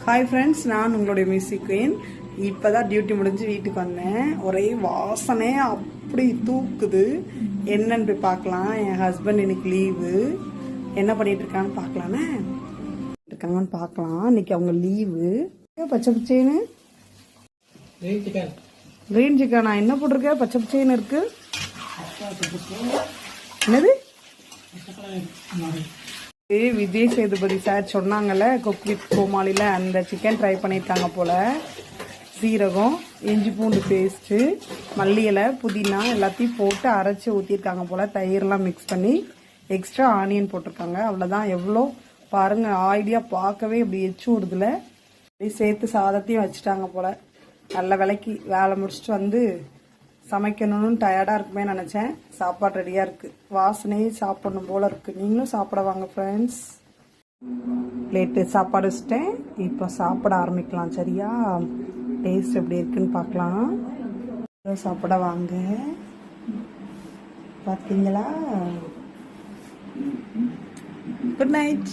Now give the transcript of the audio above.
Hi friends, நான் உங்களுடைய music queen. இப்போ தான் டியூட்டி முடிஞ்சு வீட்டுக்கு வந்தேன். ஒரே வாசனை அப்படி தூக்குது. என்னன்னு போய் பார்க்கலாம். என் ஹஸ்பண்ட் இன்னைக்கு லீவு. என்ன பண்ணிட்டு இருக்கான்னு பார்க்கலாமே இருக்காங்கன்னு பார்க்கலாம். இன்னைக்கு அவங்க லீவு. பச்சை பச்சைன்னு கிரீன் சிக்கனா என்ன போட்டிருக்க? பச்சை பச்சைன்னு இருக்கு. என்னது? விஜய் சேதுபதி சார் சொன்னாங்கல்ல குக் வித் கோமாளியில் அந்த சிக்கன் ட்ரை பண்ணியிருக்காங்க போல். சீரகம், இஞ்சி பூண்டு பேஸ்ட்டு, மல்லி இலை, புதினா எல்லாத்தையும் போட்டு அரைச்சி ஊற்றிருக்காங்க போல். தயிர்லாம் மிக்ஸ் பண்ணி எக்ஸ்ட்ரா ஆனியன் போட்டிருக்காங்க. அவ்வளோதான். எவ்வளோ பாருங்கள், ஐடியா பார்க்கவே இப்படி எச்சு விடுதுல. இப்படி சேர்த்து சாதத்தையும் வச்சுட்டாங்க போல். நல்ல விலைக்கு வேலை முடிச்சுட்டு வந்து சமைக்கணும்னு டயர்டாக இருக்குமே நினச்சேன். சாப்பாடு ரெடியாக இருக்குது. வாசனையே சாப்பிடணும் போல் இருக்குது. நீங்களும் சாப்பிட வாங்க ஃப்ரெண்ட்ஸ். லேட்டு சாப்பாடு வச்சுட்டேன். இப்போ சாப்பிட ஆரம்பிக்கலாம். சரியா? டேஸ்ட் எப்படி இருக்குன்னு பார்க்கலாம். சாப்பிட வாங்க. பார்த்தீங்களா? Good night.